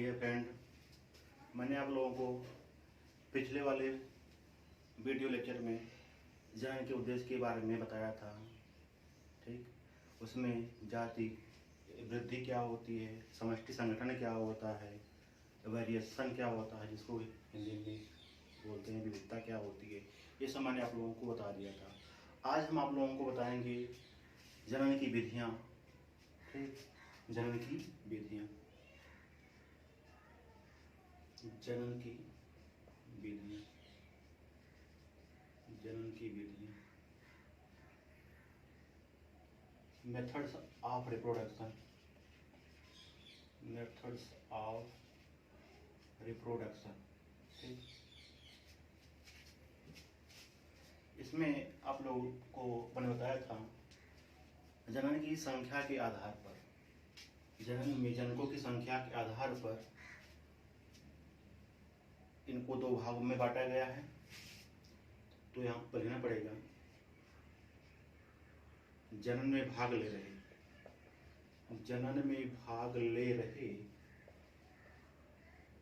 Dear friend, मैंने आप लोगों को पिछले वाले वीडियो लेक्चर में जनन के उद्देश्य के बारे में बताया था। ठीक, उसमें जाति वृद्धि क्या होती है, समष्टि संगठन क्या होता है, वेरिएशन क्या होता है जिसको हिंदी में बोलते हैं, विविधता क्या होती है, ये सब मैंने आप लोगों को बता दिया था। आज हम आप लोगों को बताएंगे जनन की विधियाँ। ठीक, जनन की विधियाँ, जनन की विधियाँ, जनन की विधियाँ, methods of reproduction, methods of reproduction. ठीक, इसमें आप लोगों को मैंने बताया था जनन की संख्या के आधार पर, जनन में जनकों की संख्या के आधार पर इनको दो भागों में बांटा गया है। तो यहाँ पर लिखना पड़ेगा जनन में भाग ले रहे, जनन में भाग ले रहे,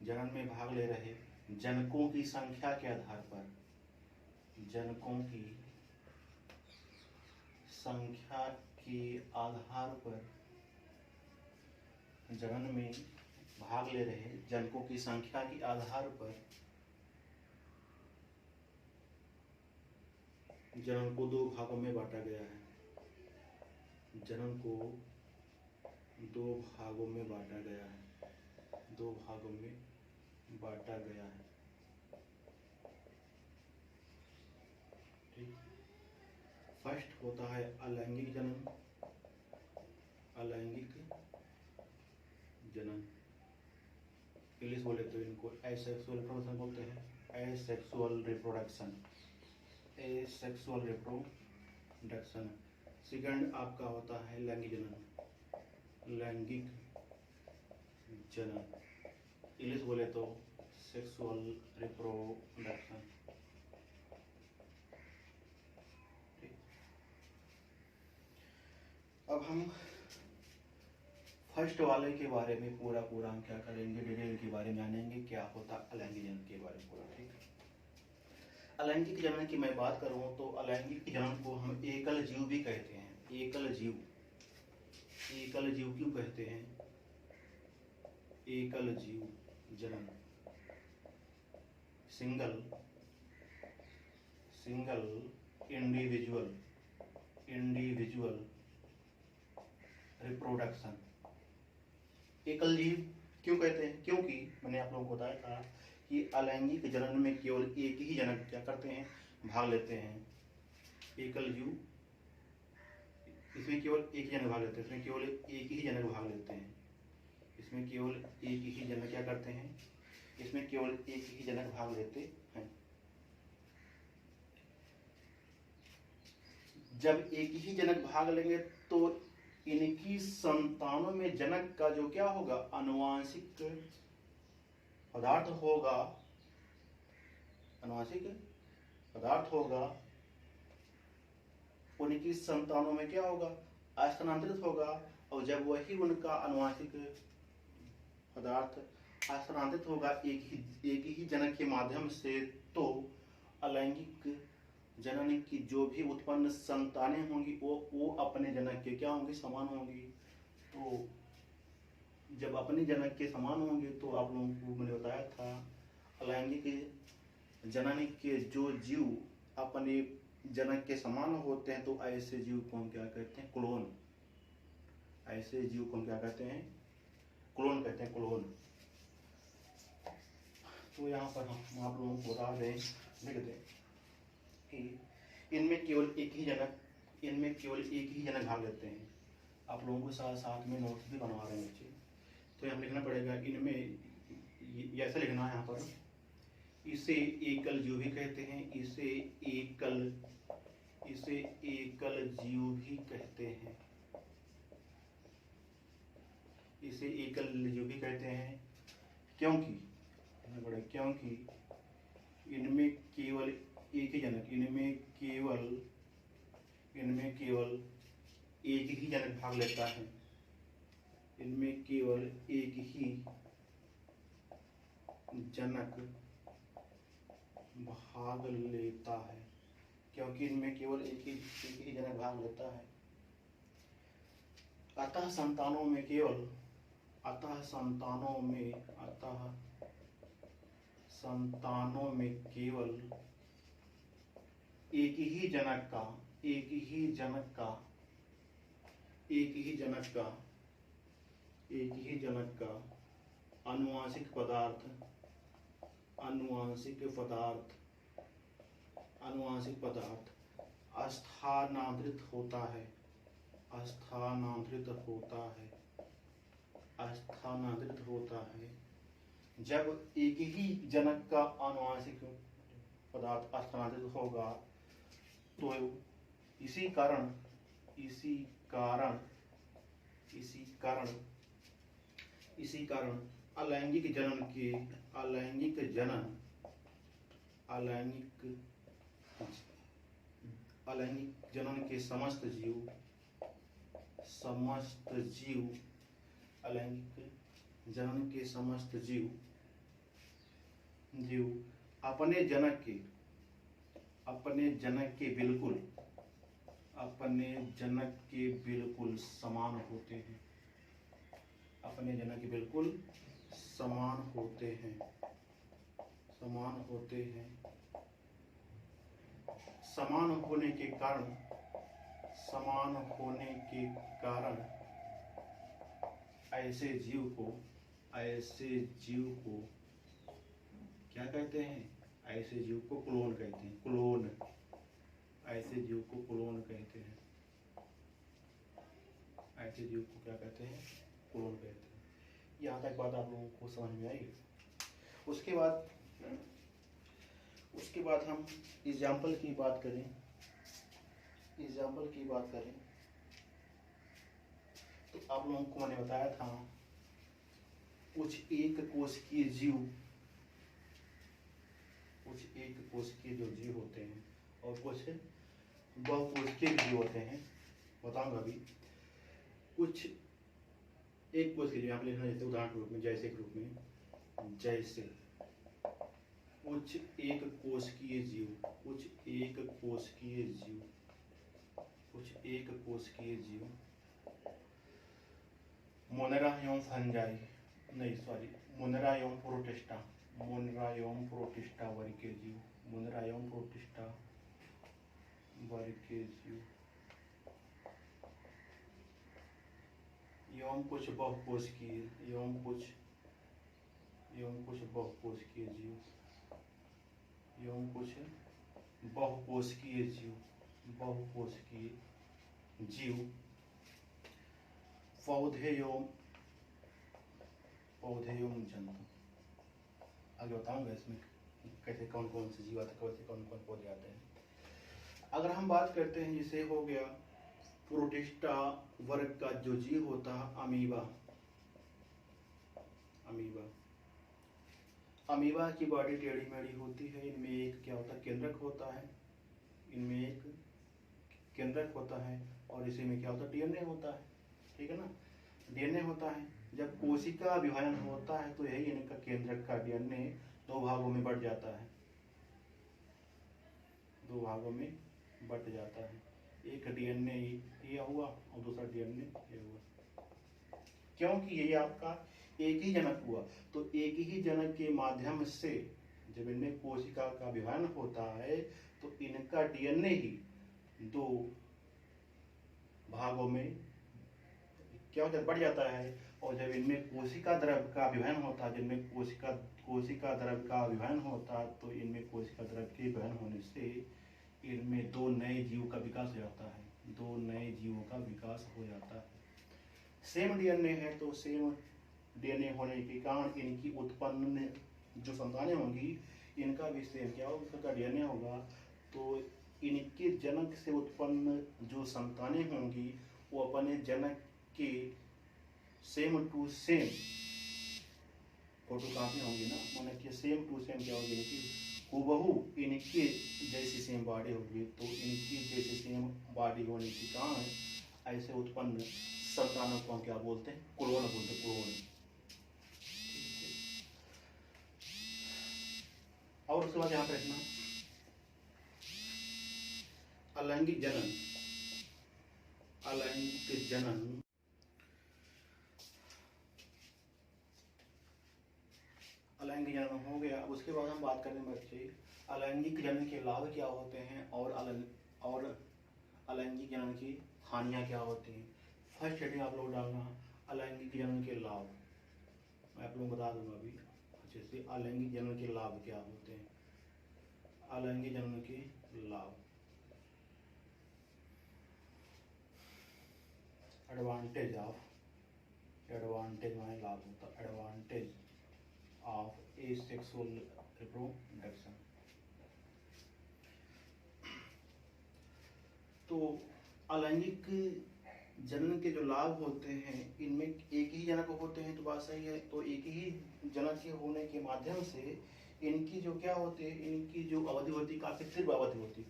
जनन में भाग ले रहे जनकों की संख्या के आधार पर, जनकों की संख्या के आधार पर, जनन में भाग ले रहे जनकों की संख्या के आधार पर जनन को दो भागों में बांटा गया है। जनन को दो भागों में बांटा गया है, दो भागों में बांटा गया है। ठीक, फर्स्ट होता है अलैंगिक जनन, अलैंगिक जनन, इंग्लिश बोले तो इनको एसेक्सुअल रिप्रोडक्शन बोलते हैं, asexual reproduction, asexual reproduction. Second आपका होता है लैंगिक जनन, लैंगिक जनन, इंग्लिश बोले तो सेक्सुअल रिप्रोडक्शन। अब हम फर्स्ट वाले के बारे में पूरा हम क्या करेंगे, डिटेल के बारे में जानेंगे क्या होता अलैंगिक जनन के बारे में पूरा। ठीक, अलैंगिक जनन की मैं बात करूं तो अलैंगिक जनन को हम एकल जीव भी कहते हैं। एकल जीव, एकल जीव क्यों कहते हैं? एकल जीव जनन, single, single individual, individual reproduction. एकल जीव क्यों कहते हैं? क्योंकि मैंने आप लोगों को बताया था कि अलैंगिक जनन में केवल एक ही जनक क्या करते हैं, भाग लेते हैं। एकल जीव इसमें केवल एक ही जनक भाग लेते हैं, इसमें केवल एक ही जनक भाग लेते हैं, इसमें केवल एक ही जनक क्या करते हैं, इसमें केवल एक ही जनक भाग लेते हैं। जब एक ही जनक भाग लेंगे तो इनकी संतानों में जनक का जो क्या होगा, आनुवांशिक पदार्थ होगा, आनुवांशिक पदार्थ होगा, उनकी संतानों में क्या होगा, स्थानांतरित होगा। और जब वही उनका आनुवांशिक पदार्थ स्थानांतरित होगा एक ही जनक के माध्यम से, तो अलैंगिक जनन की जो भी उत्पन्न संतानें होंगी वो अपने जनक के क्या होंगी, समान होंगी। तो जब अपने जनक के समान होंगे तो आप लोगों को मैंने बताया था अलैंगिक जनन के जो जीव अपने जनक के समान होते हैं तो ऐसे जीव को हम क्या कहते हैं, क्लोन। ऐसे जीव को हम क्या कहते हैं, क्लोन कहते हैं, क्लोन। तो यहाँ पर हम आप लोगों को बता दें, लिख दें कि इनमें केवल एक ही जनक, इनमें केवल एक ही जनक भाग लेते हैं। आप लोगों को साथ साथ में नोट्स भी बनवा रहे हैं बच्चे। तो यहाँ लिखना पड़ेगा, इनमें ऐसा लिखना है यहाँ पर, इसे एकल जीव भी कहते हैं, इसे एकल जीव भी कहते हैं, इसे एकल जीव भी कहते हैं। क्योंकि इनमें केवल एक ही जनक, इनमें केवल एक ही जनक भाग लेता है, इनमें केवल एक ही जनक भाग लेता है, क्योंकि इनमें केवल एक ही जनक भाग लेता है। अतः संतानों में केवल एक ही जनक का अनुवांशिक पदार्थ स्थानांतरित होता है। जब एक ही जनक का अनुवांशिक पदार्थ स्थानांतरित होगा तो इसी कारण अलैंगिक जनन के समस्त जीव अपने जनक के बिल्कुल समान होते हैं। समान होने के कारण ऐसे जीव को क्या कहते हैं? ऐसे जीव को क्लोन कहते हैं। ऐसे जीव को क्या कहते हैं? क्लोन कहते हैं। यहाँ तक बात आप लोगों को समझ में आई। उसके बाद हम एग्जाम्पल की बात करें तो आप लोगों को मैंने बताया था कुछ एक कोशिकीय जो जीव होते हैं और कुछ बहुकोशिकीय जीव होते हैं। बताऊंगा अभी। कुछ एक कोशिकीय जीव आप लिखना, जैसे उदाहरण के रूप में, जैसे के रूप में, जैसे कुछ एक कोशिकीय जीव मोनेरा एवं फंजाई, मोनेरा एवं प्रोटिस्टा वर्ग के जीव, एवं कुछ बहुकोशिकीय जीव पौधे एवं जंतु। आगे बताऊंगा इसमें कैसे कौन कौन से जीव आते हैं, कैसे कौन कौन पौधे आते हैं। अगर हम बात करते हैं, जैसे हो गया प्रोटिस्टा वर्ग का जो जीव होता है अमीबा की बॉडी टेढ़ी मेढ़ी होती है। इनमें एक क्या होता है? केंद्रक होता है। और इसी में क्या होता है? डीएनए होता है। ठीक है ना? डीएनए होता है। जब कोशिका विभाजन होता है तो यही इनका केंद्रक का डीएनए दो भागों में बट जाता है। एक डीएनए ये हुआ और दूसरा डीएनए ये हुआ। क्योंकि ये आपका एक ही जनक हुआ, तो एक ही जनक के माध्यम से जब इनमें कोशिका का विभाजन होता है तो इनका डीएनए ही दो भागों में क्या होता है? बढ़ जाता है। और जब इनमें कोशिका द्रव का विभाजन होता है, जिनमें कोशिका द्रव का विभाजन होता है, तो इनमें कोशिका द्रव के विभाजन होने से इनमें दो नए जीवों का विकास हो जाता है। सेम डीएनए है, तो सेम डीएनए होने के कारण इनकी उत्पन्न जो संतानें होंगी, इनका भी सेम क्या होगा? इनका डीएनए होगा। तो इनके जनक से उत्पन्न जो संतानें होंगी वो अपने जनक के सेम टू सेम फोटोकॉपी होंगी ना, माने कि सेम टू सेम क्या होगी? इनकी हूबहू इनके जैसी सेम बॉडी होगी। तो इनकी जैसी सेम बॉडी होने के कारण ऐसे उत्पन्न संतानों को हम क्या बोलते हैं? क्लोन बोलते हैं। क्लोन। और उसके बाद यहाँ पर रखना अलैंगिक जनन। अलैंगिक जनन अलैंगिक जनन हो गया। अब उसके बाद हम बात करें बच्चे अलैंगिक जनन के लाभ क्या होते हैं और अलैंगिक जनन की हानियाँ क्या होती हैं। फर्स्ट हेडिंग आप लोग डालना अलैंगिक जनन के लाभ। मैं आप लोग बता दूंगा अभी अच्छे से अलैंगिक जनन के लाभ क्या होते हैं। अलैंगिक जनन के लाभ, एडवांटेज माने लाभ होता है, एडवांटेज ऑफ एसेक्सुअल रिप्रोडक्शन। तो अलैंगिक जनन के जो लाभ होते हैं इनमें एक ही जनक होते हैं, तो बात सही है। तो एक ही जनक के होने के माध्यम से इनकी जो क्या होती है, इनकी जो अवधि होती है काफी तीव्र अवधि होती है,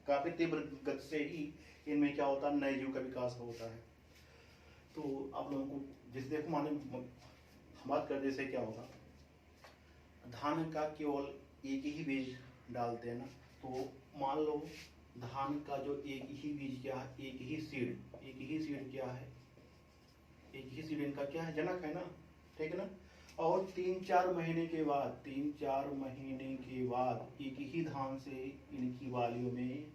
काफी तीव्र गति से ही इनमें क्या होता है, नए जीव का विकास होता है। तो आप लोगों को जैसे देखो माने हम बात कर जैसे क्या होगा, धान का केवल एक ही बीज डालते हैं ना, तो मान लो धान का जो एक ही बीज क्या है, एक ही सीड क्या है, एक ही सीड इनका क्या है, जनक है ना, ठीक है ना। और 3-4 महीने के बाद एक ही धान से इनकी वालियों में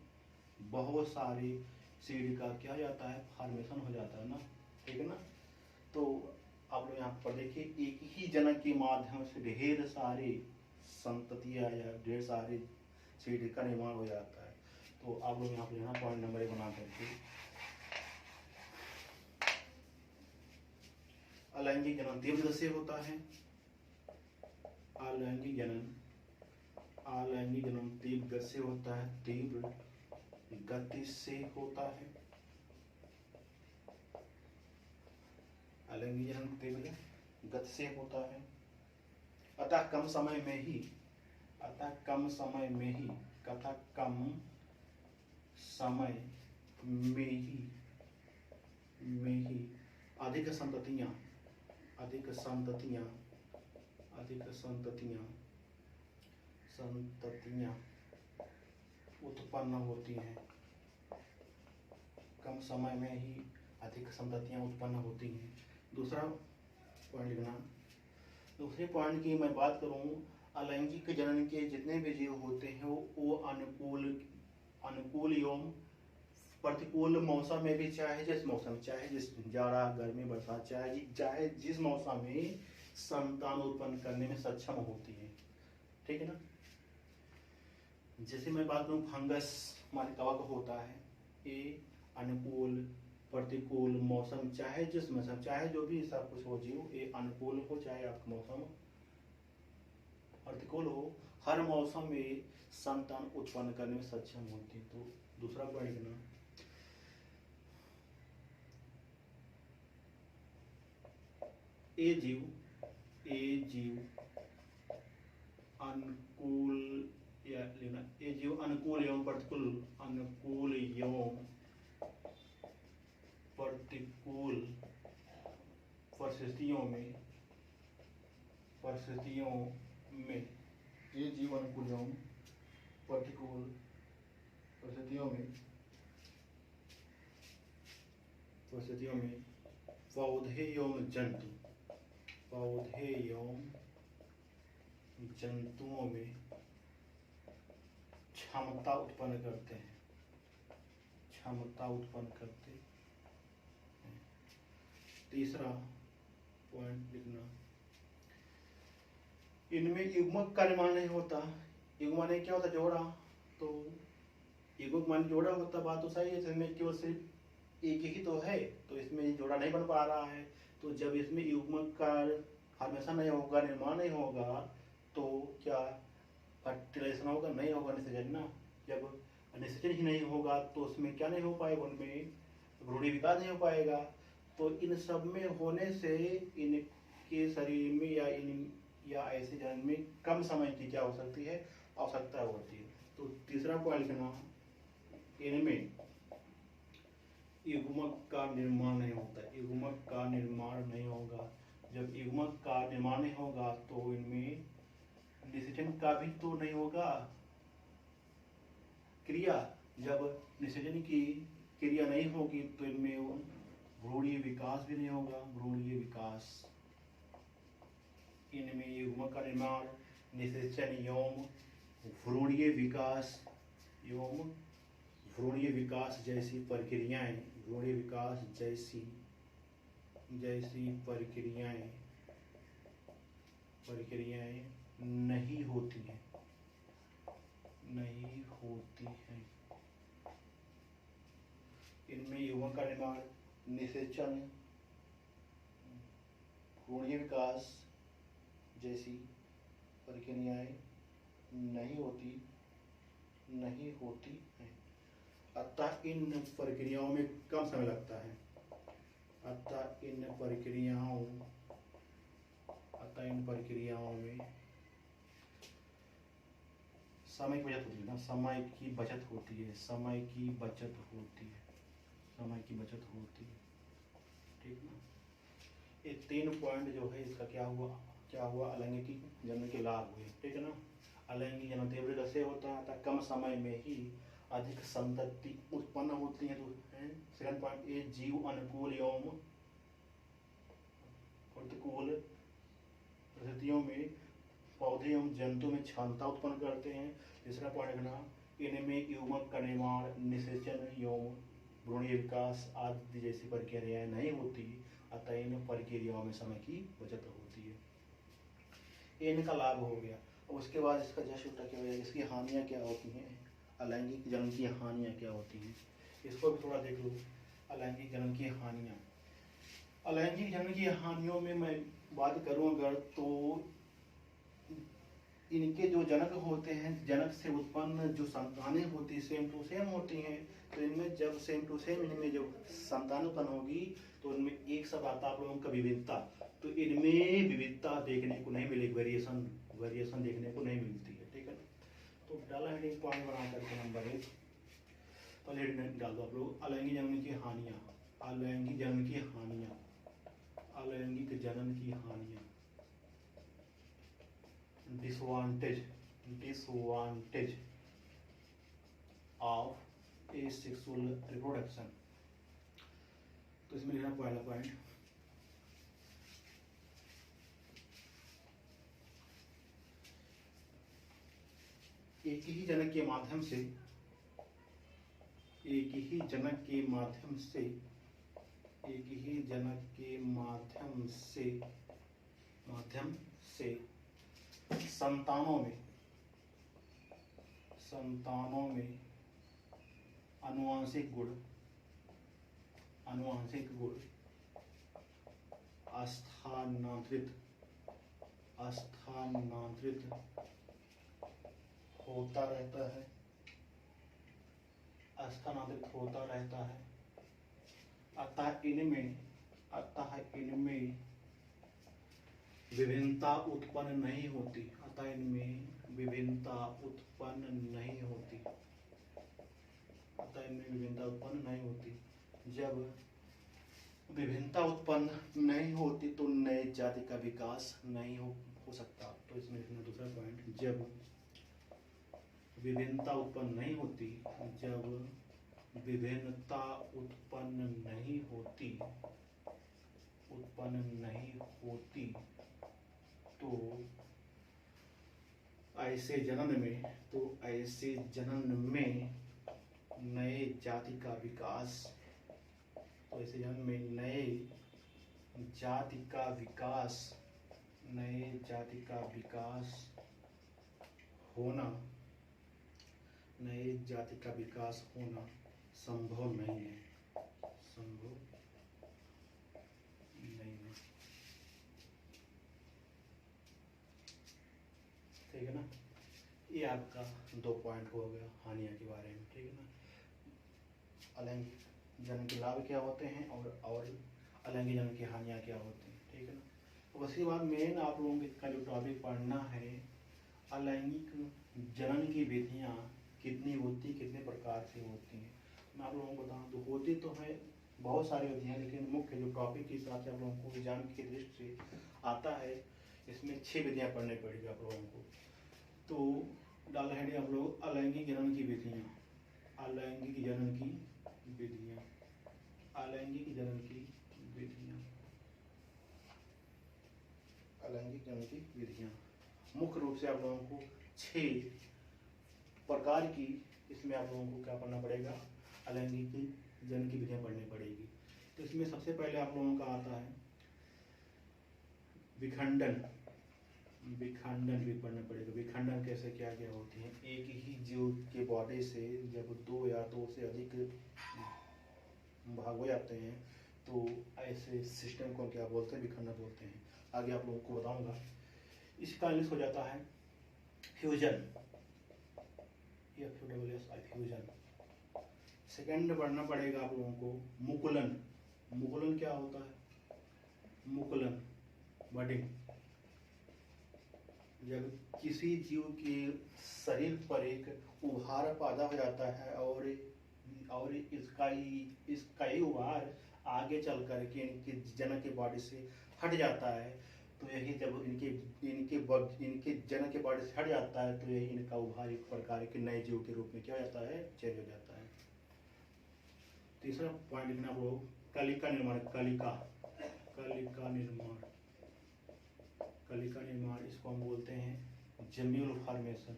बहुत सारे सीड का क्या जाता है, फॉर्मेशन हो जाता है ना, ठीक है ना। तो आप लोग यहाँ पर देखिए एक ही जनक के माध्यम से ढेर सारे संततियाँ या ढेर सारे सीड का निर्माण हो जाता है। तो आप लोग यहाँ पर लेना पॉइंट नंबर 1 बना करके अलैंगिक जनन तीव्र गति से होता है। अलैंगिक जनन तीव्र गति से होता है, तीव्र गति से होता है। अलैंगिक जनन तीव्र गति से होता है, अतः कम समय में ही अधिक संततियां उत्पन्न होती हैं। कम समय में ही अधिक संततियां उत्पन्न होती हैं। दूसरा पॉइंट लिखना। दूसरे पॉइंट की मैं बात करूं, अलैंगिक जनन के जितने भी जीव होते हैं वो अनुकूल एवं प्रतिकूल मौसम में भी, चाहे जिस जाड़ा गर्मी बरसात चाहे जिस मौसम में संतान उत्पन्न करने में सक्षम होती है, ठीक है ना। जैसे मैं बात करूं फंगस माने कवक होता है, ये अनुकूल प्रतिकूल मौसम चाहे जिस मौसम चाहे जो भी सब कुछ हो जीव, ये अनुकूल हो चाहे आपका मौसम प्रतिकूल हो, हर मौसम में संतान उत्पन्न करने में सक्षम होती है। तो दूसरा पॉइंट ना, ये जीव अनुकूल या लेना, ये जीव अनुकूल एवं प्रतिकूल परिस्थितियों में ये जीव अनुकूल एवं प्रतिकूल परिस्थितियों में पौधे एवं जंतुओं में क्षमता उत्पन्न करते हैं। तीसरा पॉइंट लिखना, इनमें युग्मक का निर्माण नहीं होता। युग्म माने क्या होता, जोड़ा। तो युग्मक माने जोड़ा होता, बात तो सही है। इसमें केवल सिर्फ एक ही तो है, तो इसमें जोड़ा नहीं बन पा रहा है। तो जब इसमें युग्मक का हमेशा नहीं होगा, निर्माण नहीं होगा, तो क्या फर्टिलाइजेशन होगा, नहीं होगा निषेचन ना। जब निषेचन ही नहीं होगा तो उसमें क्या नहीं हो पाएगा, उनमें भ्रूण विकास नहीं हो पाएगा। तो इन सब में होने से इनके शरीर में या ऐसे जन्म में कम समय की क्या हो सकती है, आवश्यकता होती है। तो तीसरा पॉइंट लिखना, इनमें युग्मक का निर्माण नहीं होता। युग्मक का निर्माण नहीं होगा। जब युग्मक का निर्माण नहीं होगा तो इनमें निषेचन का भी तो नहीं होगा क्रिया। जब निषेचन की क्रिया नहीं होगी तो इनमें भ्रूणीय विकास भी नहीं होगा। भ्रूणीय विकास, इनमें युग्मक का निर्माण, निषेचन एवं भ्रूणीय विकास एवं भ्रूणीय विकास जैसी प्रक्रियाएं, भ्रूणीय विकास जैसी प्रक्रियाएं नहीं होती हैं। इनमें युग्मक का निर्माण, निषेचन, भ्रूणीय विकास जैसी प्रक्रियाएं नहीं होती हैं। अतः इन प्रक्रियाओं में कम समय लगता है। अतः इन प्रक्रियाओं में समय की बचत होती है ना, समय की बचत होती है। ठीक ना। ये 3 पॉइंट जो है इसका क्या हुआ अलैंगिक जन्म के लाभ हुए। ठीक है ना। अलैंगिक जन्म तीव्र गति से होता है अतः कम समय में ही अधिक संतति उत्पन्न होती है। तो सेकंड पॉइंट, ये जीव अनुकूल एवं प्रतिकूल परिस्थितियों में पौधे एवं जंतु में क्षमता उत्पन्न करते हैं। तीसरा पॉइंट लिखना, इनमें युग्मक का निर्माण, निषेचन एवं भ्रूणीय विकास आदि जैसी प्रक्रियाएं नहीं होती, अतः इन प्रक्रियाओं में समय की बचत होती है। इनका लाभ हो गया। उसके बाद इसका जस्ट उल्टा क्या हो जाएगा, इसकी हानियाँ क्या होती हैं, अलैंगिक जन्म की हानियाँ क्या होती हैं, इसको भी थोड़ा देख लो। अलैंगिक जन्म की हानियाँ, अलैंगिक जन्म की हानियों में मैं बात करूँ अगर, तो इनके जो जनक होते हैं, जनक से उत्पन्न जो संतानें होती सेम टू सेम होती हैं। तो इनमें जब सेम टू सेम इनमें जब संतान उत्पन्न होगी तो इनमें एक सब आता आप लोगों का विविधता। तो इनमें विविधता देखने को नहीं मिलेगी, वेरिएशन देखने को नहीं मिलती है। ठीक है। तो डाला हेडिंग पॉइंट बना करके नंबर 1 पहले हेडिंग डाल दो आप लोग, अलैंगिक जन्म की हानियाँ। अलैंगिक जन्म की हानियाँ, अलैंगिक जन्म की हानियाँ, disadvantage of asexual reproduction। तो इसमें लिखना पहला पॉइंट, एक ही जनक के माध्यम से संतानों में आनुवंशिक गुण स्थानांतरित होता रहता है। अतः इनमें विभिन्नता उत्पन्न नहीं होती। जब विभिन्नता उत्पन्न नहीं होती तो नए जाति का विकास नहीं हो सकता। तो इसमें लिखना दूसरा पॉइंट, जब विभिन्नता उत्पन्न नहीं होती, तो ऐसे जन्म में नए जाति का विकास होना संभव नहीं है। ठीक है ना। ये आपका 2 पॉइंट हो गया हानिया के बारे में। ठीक है ना। अलैंगिक जन्म के लाभ क्या होते हैं और अलैंगिक जन्म की हानियाँ क्या होती हैं। ठीक है ना। तो उसके बाद मेन आप लोगों का जो टॉपिक पढ़ना है, अलैंगिक जनन की विधियाँ कितनी होती, कितने प्रकार से होती हैं। मैं आप लोगों को बताऊँ तो होती तो है बहुत सारी विधियाँ, लेकिन मुख्य जो टॉपिक के हिसाब से आप लोगों को एग्जाम की दृष्टि से आता है, इसमें 6 विधियाँ पढ़नी पड़ेगी आप लोगों को। तो डाला है आप लोग अलैंगिक जनन की विधियाँ, अलैंगिक जनन की विधियाँ, अलैंगिक जनन की विधियाँ, अलैंगिक जनन की विधियाँ। मुख्य रूप से आप लोगों को 6 प्रकार की इसमें आप लोगों को क्या पढ़ना पड़ेगा, अलैंगिक जनन की विधियाँ पढ़नी पड़ेगी। तो इसमें सबसे पहले आप लोगों का आता है विखंडन, विखंडन भी पढ़ना पड़ेगा। विखंडन कैसे क्या क्या होती है, एक ही जीव के बॉडी से जब 2 या 2 से अधिक भाग हो जाते हैं तो ऐसे सिस्टम को क्या बोलते हैं, विखंडन बोलते हैं। आगे आप लोगों को बताऊंगा। इसका इंग्लिश हो जाता है फ्यूजन, फ्यूजन। सेकंड पढ़ना पड़ेगा आप लोगों को मुकुलन। मुकुलन क्या होता है, मुकुलन बडिंग, जब किसी जीव के शरीर पर एक उभार पैदा हो जाता है और इसका ही उभार आगे चल करके इनके जनक के बॉडी से हट जाता है, तो यही जब इनके जनक के बॉडी से हट जाता है तो यही इनका उभार एक प्रकार के नए जीव के रूप में क्या हो जाता है, चेंज हो जाता है। तीसरा पॉइंट लिखना वो कलिका निर्माण, कलिका, कलिका निर्माण, कलिका निर्माण इसको हम बोलते हैं जेम्यूल फॉर्मेशन,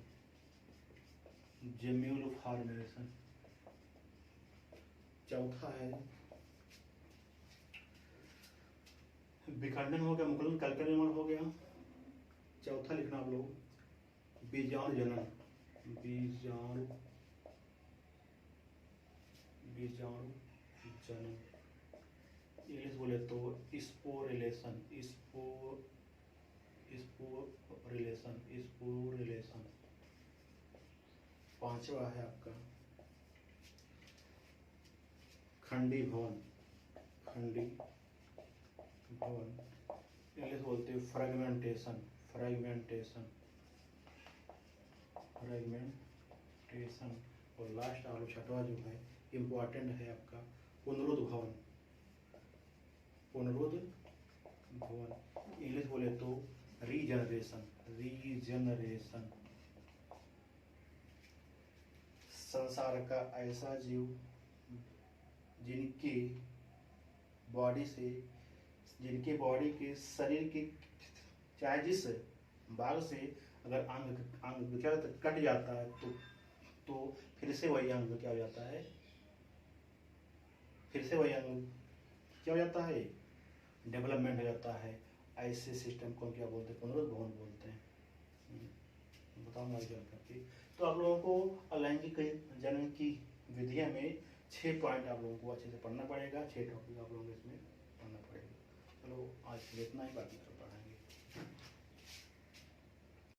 जेम्यूल फॉर्मेशन। चौथा है विखंडन हो गया, मुकुलन, कलिका निर्माण हो गया। चौथा लिखना आप लोग बीजाणु जनन, बीजाणु, बीजाणु जनन। इंग्लिश बोले तो स्पोरिलेशन, स्पोरिलेशन, स्पोरिलेशन। पांचवा है आपका खंडी भवन, खंडी भवन। इंग्लिश बोलते हैं फ्रेगमेंटेशन, फ्रेगमेंटेशन, फ्रेगमेंटेशन। और लास्ट और छठवा जो है इम्पोर्टेंट है आपका पुनरुद्ध भवन, पुनरुद्ध भवन। इंग्लिश बोले तो रीजनरेशन, रीजनरेशन। संसार का ऐसा जीव जिनके बॉडी के शरीर के चाहे जिस भाग से अगर अंग क्या कट जाता है तो फिर से वही अंग क्या हो जाता है, फिर से वही अंग क्या हो जाता है, डेवलपमेंट हो जाता है। ऐसे सिस्टम को क्या बोलते हैं, पुनरुद्ध भवन बोलते हैं। बताऊंगा करके। तो आप लोगों को अलैंगिक जनन की विधियां में 6 पॉइंट आप लोगों को अच्छे से पढ़ना पड़ेगा, 6 टॉपिक आप लोगों को इसमें पढ़ना पड़ेगा। चलो आज इतना ही, बाकी सब पढ़ाएंगे।